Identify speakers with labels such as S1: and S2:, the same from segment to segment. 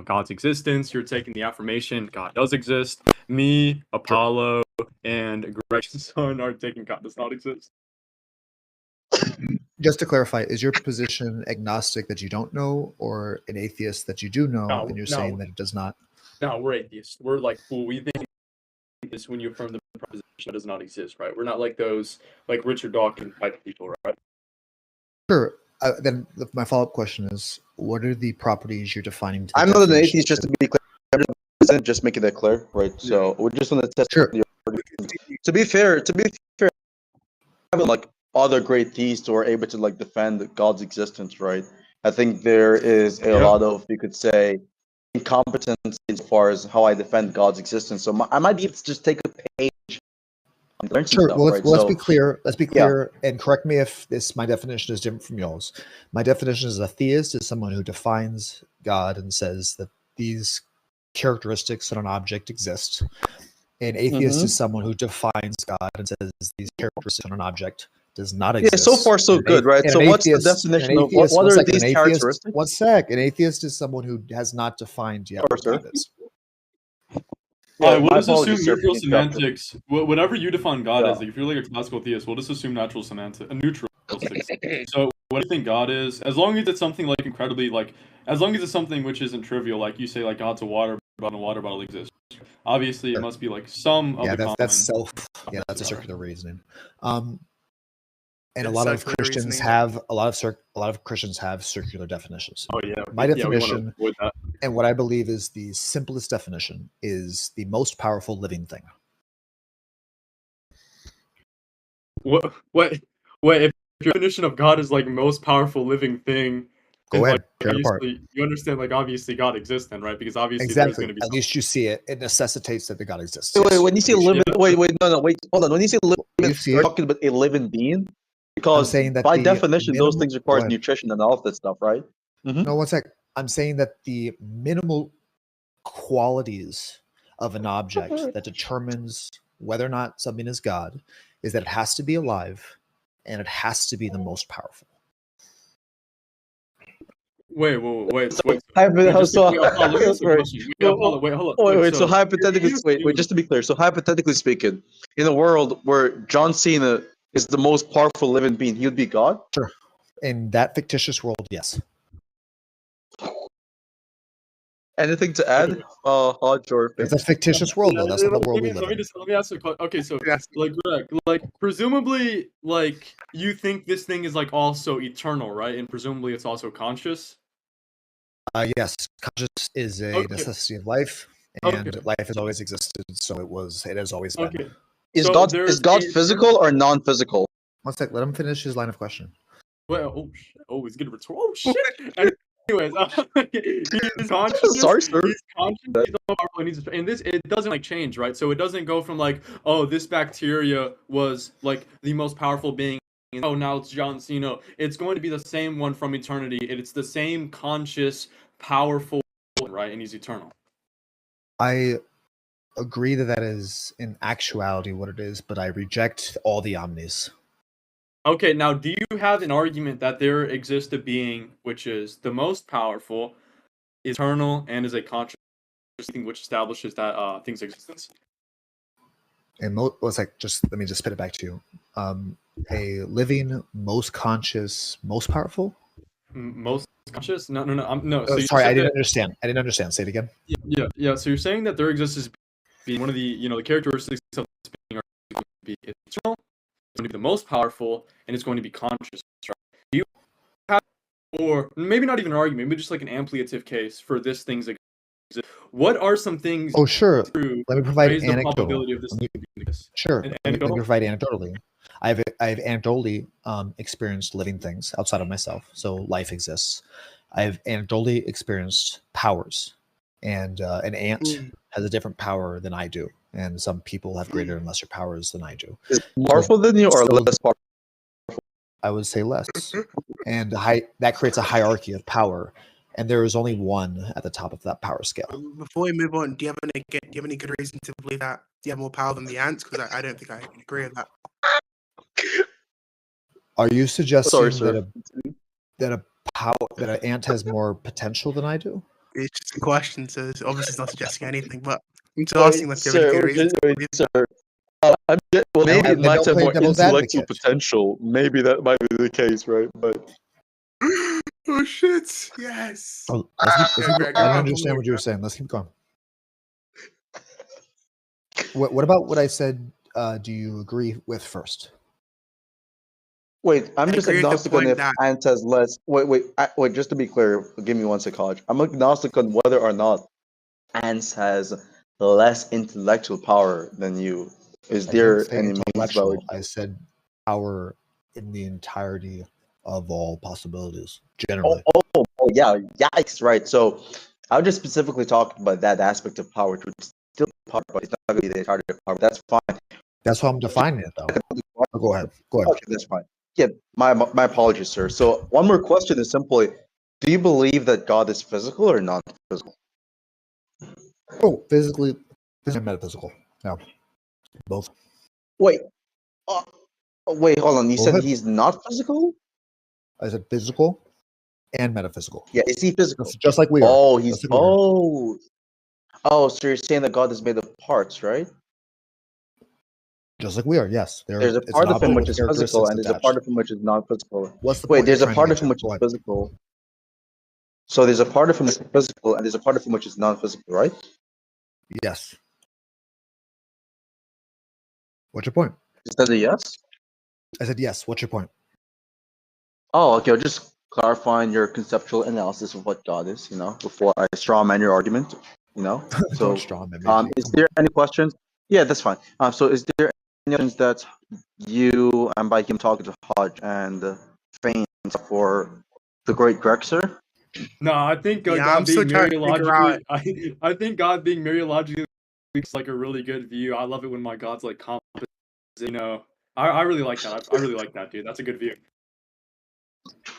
S1: God's existence. You're taking the affirmation God does exist. Me, Apollo, and Greg's son are taking God does not exist.
S2: Just to clarify, is your position agnostic that you don't know, or an atheist that you do know, and you're saying that it does not?
S1: No, we're atheists. We're like, well, we think this when you affirm the proposition that does not exist, right? We're not like those like Richard Dawkins type people, right?
S2: Sure. Then my follow-up question is, what are the properties you're defining?
S3: I'm not an atheist, just to be clear. Just making that clear, right? So we just want to test.
S2: Sure.
S3: To be fair, having like other great theists who are able to like defend God's existence, right? I think there is a lot of, you could say, incompetence as far as how I defend God's existence. So I might be able to just take a page.
S2: Sure.
S3: Stuff,
S2: well,
S3: right?
S2: let's be clear. Let's be clear, and correct me if my definition is different from yours. My definition as a theist is someone who defines God and says that these characteristics in an object exist. An atheist is someone who defines God and says these characteristics in an object does not exist.
S3: Yeah, so far so good, right? So what's the definition of what are these characteristics?
S2: One sec. An atheist is someone who has not defined yet what God is.
S1: We'll just assume neutral semantics. Whatever you define God as, like, if you're like a classical theist, we'll just assume neutral semantics. So what do you think God is? As long as it's something like incredibly, like, as long as it's something which isn't trivial, like you say, like God's a water bottle, and a water bottle exists. Obviously, it must be like some of the
S2: that's that's a circular reasoning. And a lot of Christians have circular definitions.
S1: Oh yeah.
S2: My definition, and what I believe is the simplest definition, is the most powerful living thing.
S1: What? If your definition of God is like most powerful living thing,
S2: go ahead.
S1: Like, you understand, like, obviously God exists then, right? Because obviously
S2: exactly.
S1: There's going to be
S2: at least you see it. It necessitates that the God exists.
S3: Wait, when you say living, wait, hold on. When you say living, you're talking about a living being. Because saying that by definition, those things require nutrition and all of that stuff, right?
S2: No, one sec. I'm saying that the minimal qualities of an object that determines whether or not something is God is that it has to be alive and it has to be the most powerful.
S1: Wait.
S3: So hypothetically, just to be clear, so hypothetically speaking, in a world where John Cena is the most powerful living being, he would be God?
S2: Sure. In that fictitious world, yes.
S1: Anything to add, Hodge, or
S2: it's a fictitious world, though. That's not the world we live in.
S1: Let me ask you a question. Okay, so like Greg, like presumably, like you think this thing is like also eternal, right? And presumably, it's also conscious.
S2: Yes, conscious is a necessity of life, and life has always existed. So it has always been.
S1: Okay.
S3: Is God physical or non-physical?
S2: One sec, let him finish his line of question.
S1: Well, he's getting retort. Oh shit! Anyways, he's conscious.
S3: Sorry, sir.
S1: He's conscious. And this, it doesn't like change, right? So it doesn't go from like, oh, this bacteria was like the most powerful being. Oh, now it's John Cena. It's going to be the same one from eternity. It's the same conscious, powerful, right? And he's eternal.
S2: I agree that is in actuality what it is, but I reject all the omnis.
S1: Okay, now do you have an argument that there exists a being which is the most powerful, eternal, and is a conscious thing which establishes that thing's existence?
S2: And let me just spit it back to you. A living, most conscious, most powerful?
S1: Most conscious? No. No.
S2: So sorry, I didn't understand. Say it again.
S1: Yeah. So you're saying that there exists as being one of the the characteristics of this being are going to be eternal, it's going to be the most powerful, and it's going to be conscious. Right? Do you have, or maybe not even an argument, maybe just like an ampliative case for this thing's existence? What are some things?
S2: Oh, sure. Let me provide an anecdote. Sure. Let me provide anecdotally. I've anecdotally experienced living things outside of myself, so life exists. I've anecdotally experienced powers, and an ant has a different power than I do, and some people have greater and lesser powers than I do.
S3: Is it powerful than you, or less powerful?
S2: I would say less, and that creates a hierarchy of power, and there is only one at the top of that power scale.
S4: Before we move on, do you have any good reason to believe that you have more power than the ants? Because I don't think I agree with that.
S2: Are you suggesting that an ant has more potential than I do?
S4: it's just a question, so it's obviously not suggesting anything. But I'm just asking if you have any good reasons.
S3: Sir. Well, maybe it might have more intellectual potential. Maybe that might be the case, right? But
S4: oh shit! Yes.
S2: Oh, let's keep, I don't understand what you were saying. Let's keep going. What about what I said? Do you agree with first?
S3: Wait, I'm just agnostic on if Ant has less. Wait. Just to be clear, give me one sec, Hodge. I'm agnostic on whether or not Ant has less intellectual power than you. Is there any
S2: intellectual? I said power in the entirety of all possibilities, generally.
S3: Oh, yeah, yikes! Right. So, I was just specifically talking about that aspect of power, which is still power, but it's not going to be the entirety of power. That's fine.
S2: That's how I'm defining it, though. Go ahead.
S3: Okay, that's fine. Yeah, my apologies, sir. So, one more question is simply: do you believe that God is physical or non-physical?
S2: Oh, physically and metaphysical. No. Both.
S3: Wait, hold on. You said he's not physical?
S2: I said physical and metaphysical.
S3: Yeah, is he physical?
S2: Just like we are.
S3: Oh, he's so you're saying that God is made of parts, right?
S2: Just like we are, yes.
S3: There's a part of him which is physical, and there's a part of him which is non-physical. Wait, there's a part of him which is physical. So there's a part of him which is physical, and there's a part of him which is non-physical, right?
S2: Yes. What's your point?
S3: Is that a yes?
S2: I said yes. What's your point?
S3: Oh, okay. I'll just clarifying your conceptual analysis of what God is, before I strawman your argument, So, is there any questions? Yeah, that's fine. So is there any questions that you, and by him talking to Hodge and Fain for the great Greg, sir?
S1: No, I think God being Mariologically, I think God being Mariologically is like a really good view. I love it when my God's like competent, I really like that. I really like that, dude. That's a good view.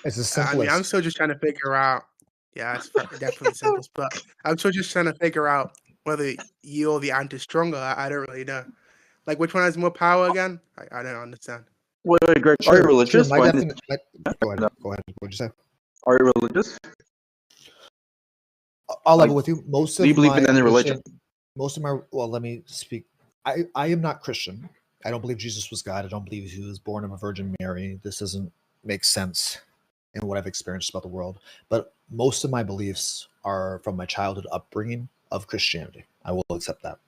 S2: It's the simplest.
S4: I mean, I'm still just trying to figure out. Yeah, it's definitely the simplest, but I'm still just trying to figure out whether you or the Ant is stronger. I don't really know. Like, which one has more power again? I don't understand.
S3: Wait, Greg, are you religious?
S2: Go ahead. What'd you say?
S3: Are you religious?
S2: I'll level with you.
S3: Do you believe in any religion?
S2: Let me speak. I am not Christian. I don't believe Jesus was God. I don't believe he was born of a Virgin Mary. This doesn't make sense in what I've experienced about the world. But most of my beliefs are from my childhood upbringing of Christianity. I will accept that.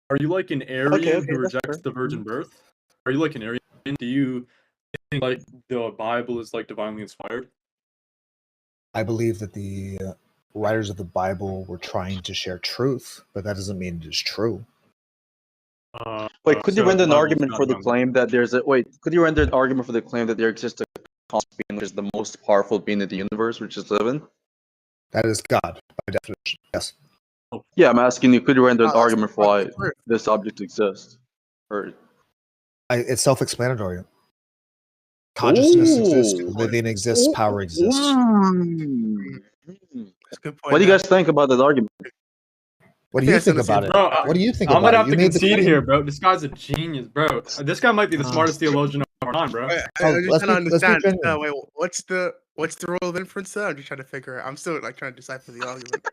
S1: Are you like an Arian who rejects the virgin birth? Are you like an Arian? Do you think like the Bible is like divinely inspired?
S2: I believe that the writers of the Bible were trying to share truth, but that doesn't mean it is true.
S3: Could you render an argument for the claim that could you render an argument for the claim that there exists a cosmic being which is the most powerful being in the universe, which is living?
S2: That is God, by definition. Yes.
S3: Yeah, I'm asking you, could you render an argument for why this object exists?
S2: It's self-explanatory. Consciousness exists, living exists, power exists.
S3: What do you guys think about that argument?
S2: What do you think about it?
S1: Bro,
S2: what do you think about it?
S1: I'm gonna have to concede here, bro. This guy's a genius, bro. This guy might be the smartest theologian of our time, bro.
S4: I'm just trying to understand. What's the rule of inference there? I'm just trying to figure it out. I'm still like trying to decipher the argument.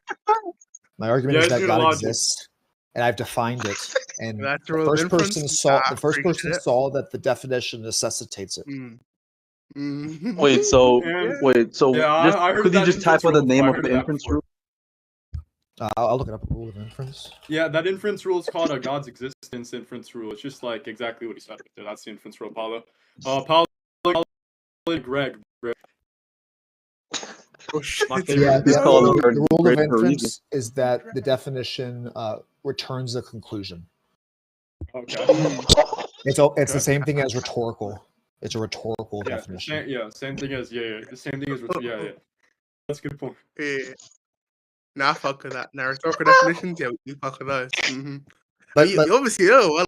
S2: My argument is that God exists, and I've defined it. And the first person saw that the definition necessitates it.
S3: Wait, so could you just type out the name of the inference rule?
S2: I'll look it up. A rule of inference.
S1: Yeah, that inference rule is called a God's existence inference rule. It's just like exactly what he said right there. That's the inference rule, Paulo. Greg.
S2: Oh, the rule of inference is that the definition returns a conclusion.
S1: Okay.
S2: It's the same thing as rhetorical. It's a rhetorical definition.
S1: Same thing as The same thing as That's a good point.
S4: Yeah. Nah, fuck with that. Now, rhetorical definitions, we fuck with those. Mm-hmm. But you obviously know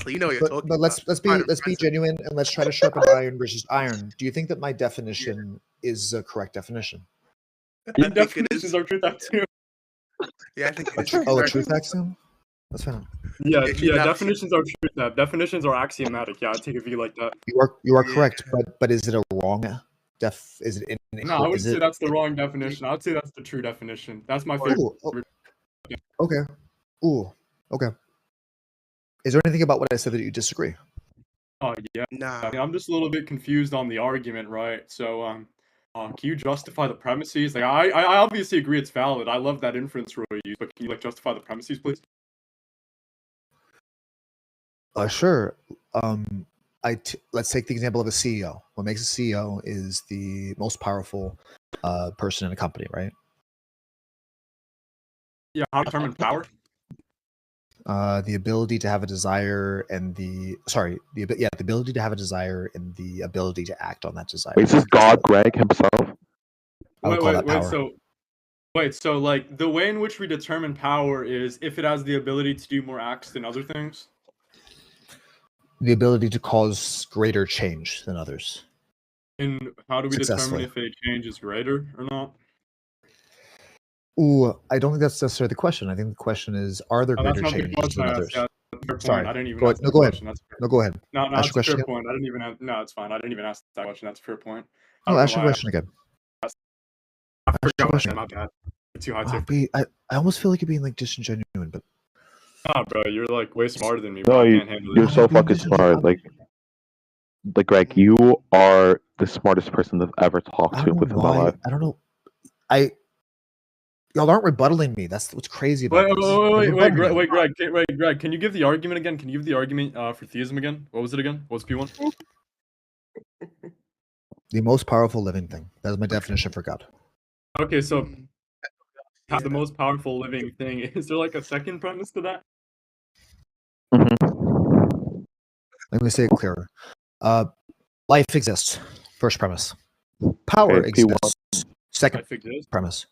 S4: you know what you're talking
S2: about. But let's be genuine and let's try to sharpen iron versus iron. Do you think that my definition is a correct definition?
S1: Definitions are truth axiom.
S4: Yeah, I think it's
S2: a truth axiom? That's fine.
S1: Yeah, definitions are truth. Definitions are axiomatic. Yeah, I take a view like that.
S2: You are correct, but is it a wrong Is it?
S1: No, I wouldn't say that's the wrong definition. I would say that's the true definition. That's my favorite.
S2: Ooh, okay. Ooh. Okay. Is there anything about what I said that you disagree?
S1: Oh yeah.
S4: Nah.
S1: I mean, I'm just a little bit confused on the argument, right? So, can you justify the premises? Like, I obviously agree it's valid. I love that inference rule you use, but can you justify the premises, please?
S2: Sure. Let's take the example of a CEO. What makes a CEO is the most powerful person in a company, right?
S1: Yeah. How to determine power?
S2: The ability to have a desire and the ability to have a desire and the ability to act on that desire.
S5: Wait, is this God Greg himself?
S1: Wait, so like the way in which we determine power is if it has the ability to do more acts than other things?
S2: The ability to cause greater change than others.
S1: And how do we determine if a change is greater or not?
S2: Ooh, I don't think that's necessarily the question. I think the question is, are there greater changes than others?
S1: Yeah, that's a fair point.
S2: Sorry.
S1: I didn't even
S2: go
S1: ask
S2: ahead.
S1: that question.
S2: No, go ahead.
S1: No,
S2: ask
S1: that's a fair
S2: again.
S1: point. I didn't even have, no, it's fine. I didn't even ask that question. That's a fair point.
S2: No, ask your question again.
S1: I forgot what I said. My bad. Too high tip.
S2: I almost feel like you're being like disingenuous, but
S1: nah, bro, you're like way smarter than me.
S5: No,
S1: bro.
S5: you're so fucking smart. Like Greg, you are the smartest person I've ever talked to within my life.
S2: I don't know. Y'all aren't rebuttaling me. That's what's crazy about this.
S1: Wait, Greg. Can you give the argument again? Can you give the argument for theism again? What was it again? What was P1?
S2: The most powerful living thing. That is my definition for God.
S1: Okay, so the most powerful living thing. Is there like a second premise to that?
S2: Let me say it clearer. Life exists. First premise. Power exists. Second premise.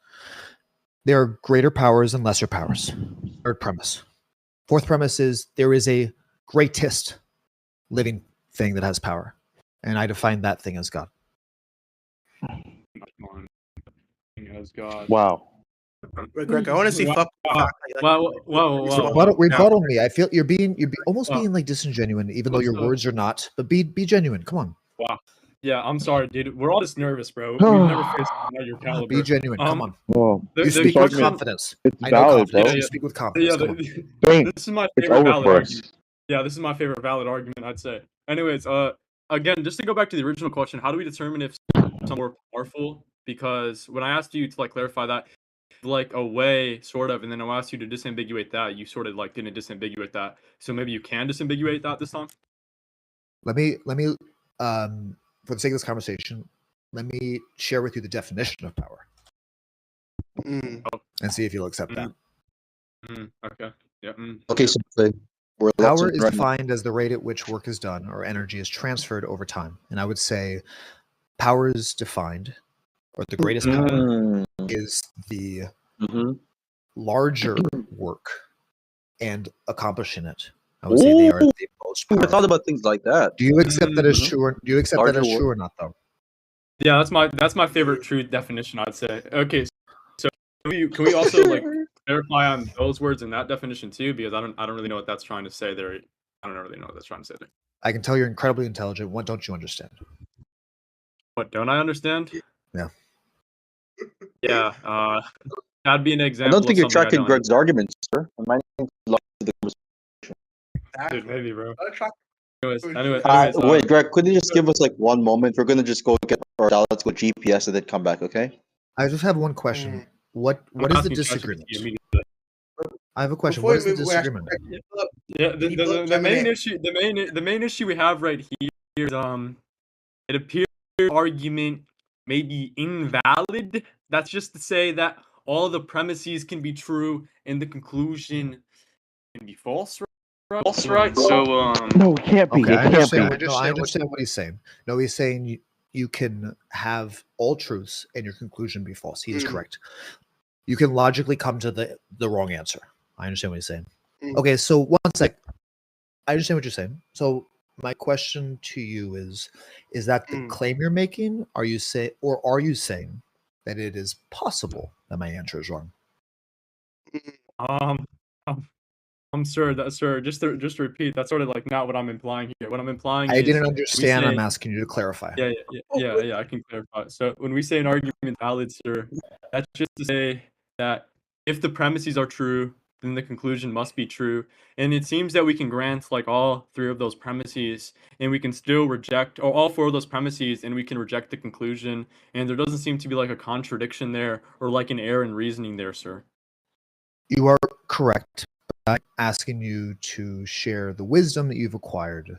S2: There are greater powers and lesser powers. Third premise. Fourth premise is there is a greatest living thing that has power. And I define that thing as God.
S1: As God.
S5: Wow.
S4: Greg, I want to see
S2: rebuttal me. I feel you're almost being like disingenuous, even though your words are not. But be genuine. Come on.
S1: Wow. Yeah, I'm sorry, dude. We're all just nervous, bro. We've never faced your caliber.
S2: Be genuine. Come on.
S5: Well,
S2: you speak with confidence.
S5: It's valid, bro.
S2: You speak with confidence.
S1: This is my favorite valid argument. Yeah, this is my favorite valid argument, I'd say. Anyways, again, just to go back to the original question, how do we determine if some more powerful? Because when I asked you to like clarify that, like a way, sort of, and then I asked you to disambiguate that, you sort of like didn't disambiguate that. So maybe you can disambiguate that this time.
S2: Let me for the sake of this conversation, let me share with you the definition of power. And see if you'll accept that.
S1: Okay. Yeah.
S3: Okay, so
S2: power is defined as the rate at which work is done or energy is transferred over time. And I would say power is defined, or the greatest power is the larger work and accomplishing it. I would say they are the most powerful.
S3: I thought about things like that.
S2: Do you accept that as true? Or do you accept that as true or not, though?
S1: Yeah, that's my favorite true definition, I'd say. Okay, so can we also like clarify on those words in that definition too? Because I don't really know what that's trying to say there. I don't really know what that's trying to say there.
S2: I can tell you're incredibly intelligent. What don't you understand?
S1: What don't I understand?
S2: Yeah.
S1: Yeah. That'd be an example.
S3: I don't think you're tracking Greg's arguments, sir.
S1: Dude, maybe, bro.
S3: Anyway, wait, Greg, could you just give us like 1 moment? We're gonna just go get our let's go GPS and then come back, okay?
S2: I just have one question. What is the disagreement? I have a question. What is the disagreement?
S1: Yeah, the main issue we have right here is it appears the argument may be invalid. That's just to say that all the premises can be true and the conclusion can be false, right? So
S5: no, it can't be.
S2: Okay,
S5: I
S2: understand what he's saying. No, he's saying you can have all truths and your conclusion be false. He is correct. You can logically come to the wrong answer. I understand what he's saying. Okay, so one sec. I understand what you're saying. So my question to you is that the claim you're making? Are you saying that it is possible that my answer is wrong?
S1: Sir, just to repeat, that's sort of like not what I'm implying here. What I'm implying
S2: I didn't understand. I'm asking you to clarify.
S1: Yeah, I can clarify. So when we say an argument is valid, sir, that's just to say that if the premises are true, then the conclusion must be true. And it seems that we can grant like all three of those premises, and we can still reject, or all four of those premises, and we can reject the conclusion. And there doesn't seem to be like a contradiction there, or like an error in reasoning there, sir.
S2: You are correct. I'm asking you to share the wisdom that you've acquired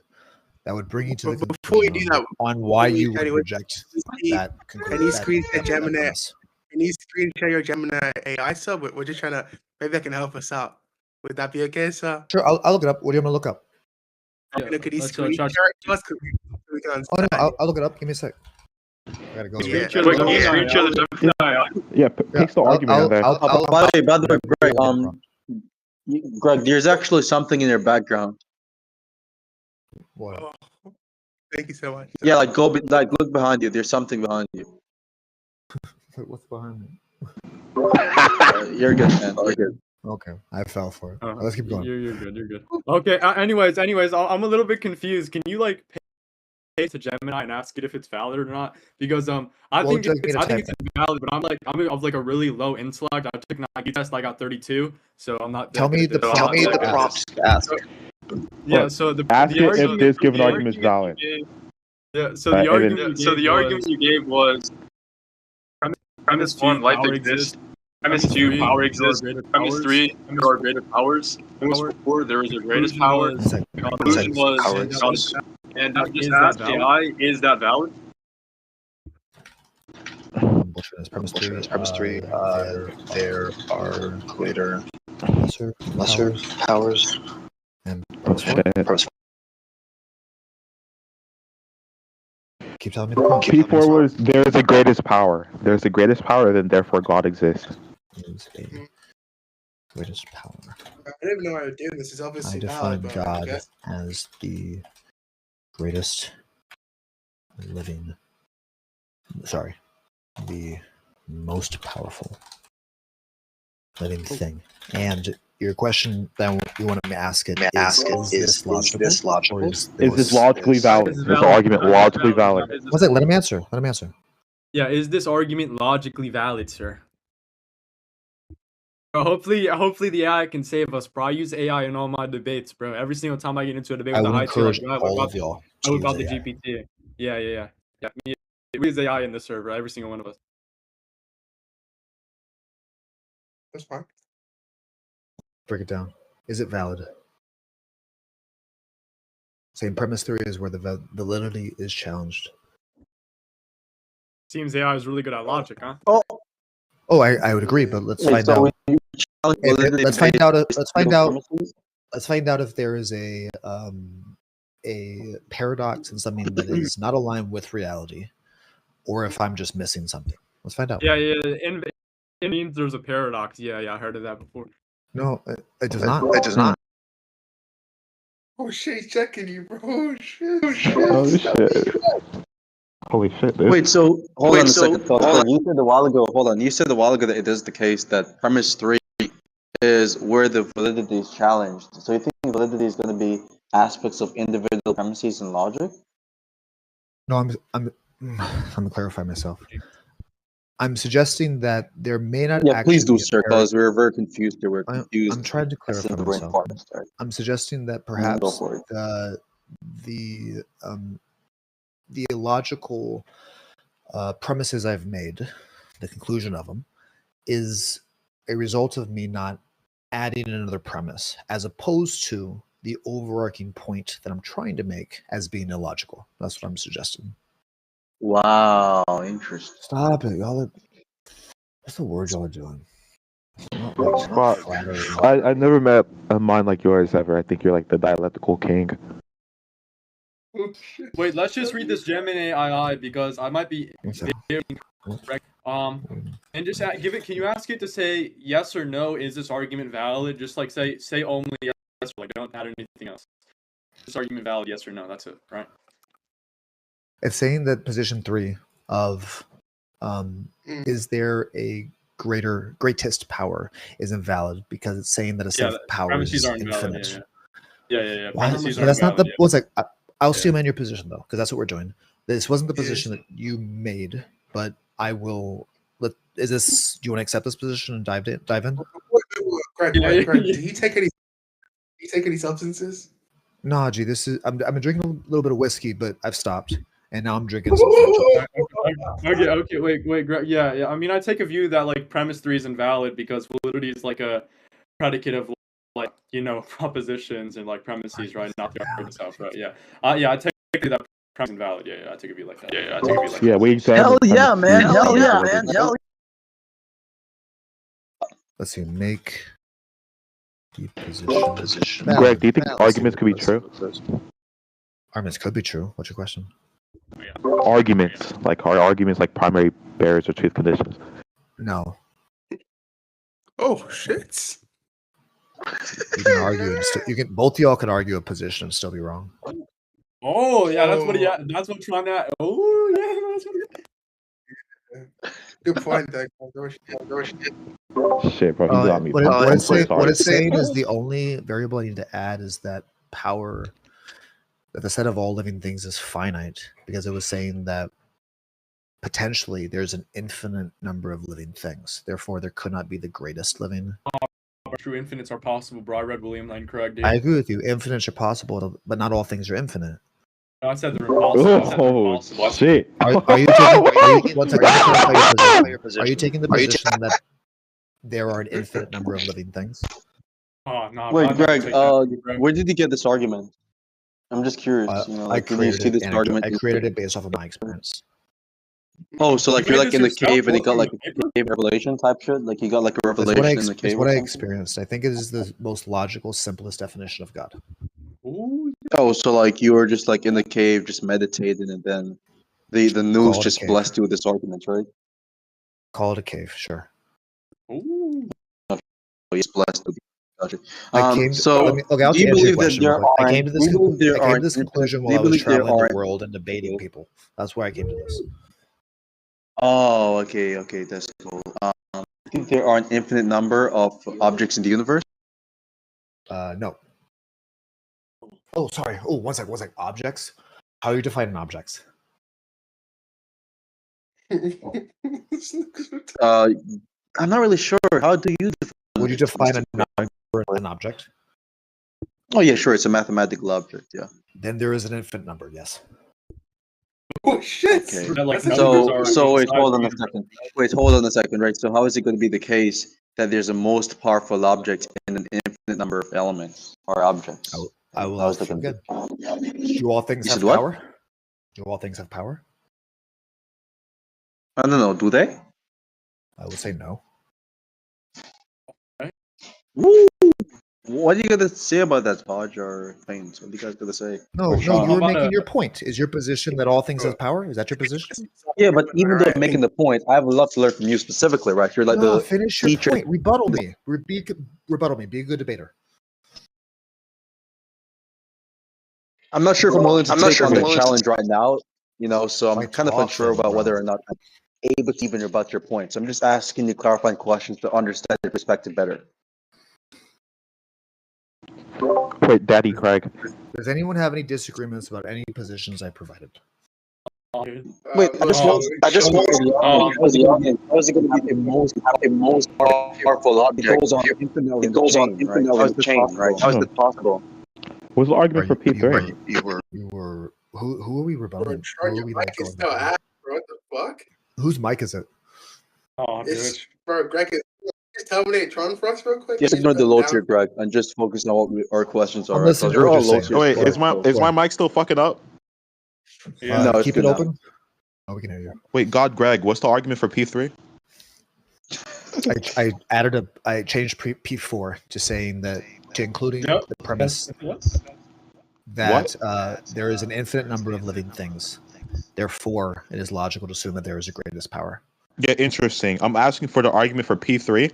S2: that would bring you to the conclusion on why you would reject that conclusion.
S4: Can you screen share Gemini? Can you screen share your Gemini AI sub? We're just trying to, maybe that can help us out. Would that be okay, sir?
S2: Sure, I'll look it up. What do you want to look up?
S4: Could you screen share it to us?
S2: I'll look it up. Give me a sec. I gotta go.
S5: Paste the argument there.
S3: By the way, Greg, there's actually something in your background.
S2: What?
S4: Oh, thank you so much.
S3: Yeah, look behind you. There's something behind you.
S2: What's behind me?
S3: You're good, man. You're good.
S2: Okay, I fell for it. Let's keep going.
S1: You're good. Okay. Anyways, I'm a little bit confused. Can you like pay to Gemini and ask it if it's valid or not? Because I think it's invalid, but I'm of like a really low intellect. I took an test. I got 32, so I'm not.
S2: Tell me the prompts to ask.
S1: Yeah. So
S5: ask it if this given argument is valid.
S1: Yeah. So the argument you gave was premise 1, life exists. Premise 2, power exists. Premise 3, there are greater powers. Premise 4, there is a greatest power. Conclusion was, and I just asked AI, is that valid?
S2: Premise 3, there are greater, lesser powers. And premise 4. Keep telling me the prompt.
S5: P4 was there is the greatest power. There's the greatest power, then therefore God exists.
S2: Is a greatest power.
S4: I don't even know how to do this. It's obviously
S2: valid. I define God as the greatest living. Sorry, the most powerful living thing. And your question that you wanted me to ask it is this logical?
S5: Is this logically valid? Is this argument logically valid?
S2: One second, let him answer.
S1: Yeah, is this argument logically valid, sir? Bro, hopefully the AI can save us, bro. I use AI in all my debates, bro. Every single time I get into a debate with the high tier, I would about the GPT. Yeah. We use AI in this server, every single one of us.
S4: That's fine.
S2: Break it down. Is it valid? Same premise 3 is where the validity is challenged.
S1: Seems AI is really good at logic, huh?
S2: Oh, I would agree, but let's find out. Let's find out if there is a paradox in something that is not aligned with reality, or if I'm just missing something. Let's find out.
S1: Yeah. It means there's a paradox. Yeah, I heard of that before.
S2: No, it does not. It does not.
S4: Oh shit, he's checking you, bro. Oh shit.
S5: Holy shit, dude.
S3: Wait, so hold on a second. You said a while ago that it is the case that premise 3 is where the validity is challenged. So you think validity is going to be aspects of individual premises and logic?
S2: No, I'm gonna clarify myself. I'm suggesting that there may not.
S3: Yeah, please do, sir, because we're very confused here. We're confused.
S2: I'm trying to clarify myself. I'm suggesting that perhaps the illogical premises I've made, the conclusion of them, is a result of me not adding another premise, as opposed to the overarching point that I'm trying to make as being illogical. That's what I'm suggesting.
S3: Wow, interesting.
S2: Stop it, y'all. What's the word y'all are doing?
S5: I never met a mind like yours ever. I think you're like the dialectical king.
S1: Wait, let's just read this Gemini AI because I might be incorrect. And just give it. Can you ask it to say yes or no? Is this argument valid? Just like say only yes. Like don't add anything else. Is this argument valid? Yes or no? That's it, right?
S2: It's saying that position 3 of is there a greatest power is invalid because it's saying that a set of powers is infinite.
S1: Yeah.
S2: But that's not the. What's like? I'll still man your position though, because that's what we're doing. This wasn't the position that you made, but I will. Is this? Do you want to accept this position and dive in?
S4: Greg, did he take any substances?
S2: No, G. This is. I've been drinking a little bit of whiskey, but I've stopped, and now I'm drinking some.
S1: Okay. Wait. Greg. Yeah. I mean, I take a view that like premise 3 is invalid because validity is like a predicate of like propositions and like premises, right? Not the art itself, right? Yeah. I take that premise invalid. Yeah. I take a view like that.
S5: Yeah, we examined.
S3: Hell yeah, man. Hell yeah, man. Hell.
S2: Let's see. Make the position.
S5: Greg, do you think arguments could be true?
S2: Arguments could be true. What's your question?
S5: Arguments, are arguments like primary barriers or truth conditions?
S2: No.
S4: Oh shit!
S2: You can argue. Both of y'all can argue a position and still be wrong.
S1: Oh yeah, that's what trying to. Oh yeah, that's what.
S4: Good point, Doug.
S5: Shit, bro, you got me.
S2: What it's saying is the only variable I need to add is that power, that the set of all living things is finite, because it was saying that potentially there's an infinite number of living things. Therefore, there could not be the greatest living.
S1: True infinites are possible, bro. I read William Lane correct. Dude.
S2: I agree with you. Infinites are possible, but not all things are infinite.
S1: No, I said they're impossible.
S5: Oh, shit.
S2: Are you taking the position that there are an infinite number of living things?
S1: Oh, no.
S3: Wait, Greg, where did you get this argument? I'm just curious.
S2: I created it based off of my experience.
S3: Oh, so you're like in the cave and you got like a cave revelation type shit? Like you got like a revelation in the cave?
S2: That's what I experienced. I think it is the most logical, simplest definition of God.
S1: Ooh.
S3: Oh, so you were just in the cave, just meditating, and then the news just blessed you with this argument, right?
S2: Call it a cave, sure.
S1: Ooh.
S3: He's blessed with you. Gotcha.
S2: I'll answer your question. I came to this conclusion while I was traveling the world and debating people. That's where I came to this.
S3: Oh, okay, that's cool. I think there are an infinite number of objects in the universe.
S2: No. Oh, sorry. Oh, one sec. Objects? How are you defining objects?
S3: I'm not really sure. How do you define?
S2: Would you define a number an object?
S3: Oh yeah, sure. It's a mathematical object. Yeah.
S2: Then there is an infinite number. Yes.
S4: Oh shit!
S3: Okay. So wait, hold on a second. Right. So how is it going to be the case that there's a most powerful object and an infinite number of elements or objects?
S2: I will ask you again. Do all things have power? Do all things have power?
S3: I don't know. Do they?
S2: I would say no.
S3: Woo! What are you gonna say about that, Hodge or Plains? What are you guys gonna say?
S2: No, you're making your point. Is your position that all things have power? Is that your position?
S3: Yeah, but even though I'm making the point, I would love to learn from you specifically, right? You're the
S2: finish your
S3: teacher.
S2: Point. Rebuttal me. Rebuttal me. Be a good debater.
S3: I'm not sure if I'm willing to take on the challenge right now, so I'm kind of unsure about whether or not I'm able to even rebut your points. I'm just asking you clarifying questions to understand your perspective better.
S5: Wait, Daddy Craig.
S2: Does anyone have any disagreements about any positions I provided?
S3: Wait, I just want how is it going to be the most powerful object? It goes on infinite chain, right? How is it possible?
S5: What's the argument for P3?
S2: Who are we rebutting?
S4: Your mic is still ass, bro. What the fuck?
S2: Whose mic is it?
S1: Oh, dude.
S4: Bro, Greg, just terminate Tron for us real quick.
S3: Just ignore the low tier, Greg, and just focus on what our questions are.
S2: They're all low tier.
S6: Wait, is my mic still fucking up?
S1: Yeah.
S3: No,
S2: keep it open. Oh, we can hear you.
S6: Wait, God, Greg, what's the argument for P3?
S2: I changed P4 to saying that, to including the premise that there is an infinite number of living things. Therefore, it is logical to assume that there is a greatest power.
S6: Yeah, interesting. I'm asking for the argument for P3.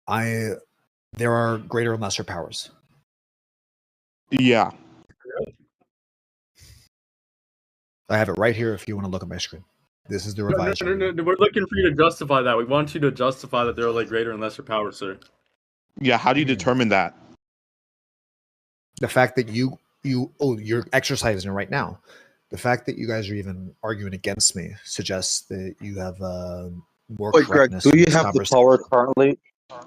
S2: There are greater and lesser powers.
S6: Yeah.
S2: I have it right here if you want to look at my screen. This is the revised.
S1: No. We're looking for you to justify that. We want you to justify that there are like greater and lesser powers, sir.
S6: Yeah, how do you determine that?
S2: The fact that you're exercising it right now. The fact that you guys are even arguing against me suggests that you have more correctness.
S3: Greg, do you have the power currently?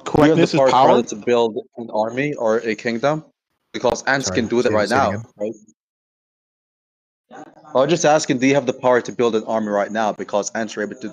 S6: Correctness is power
S3: to build an army or a kingdom, because ants can do that right now, right? I was just asking, do you have the power to build an army right now? Because ants are able to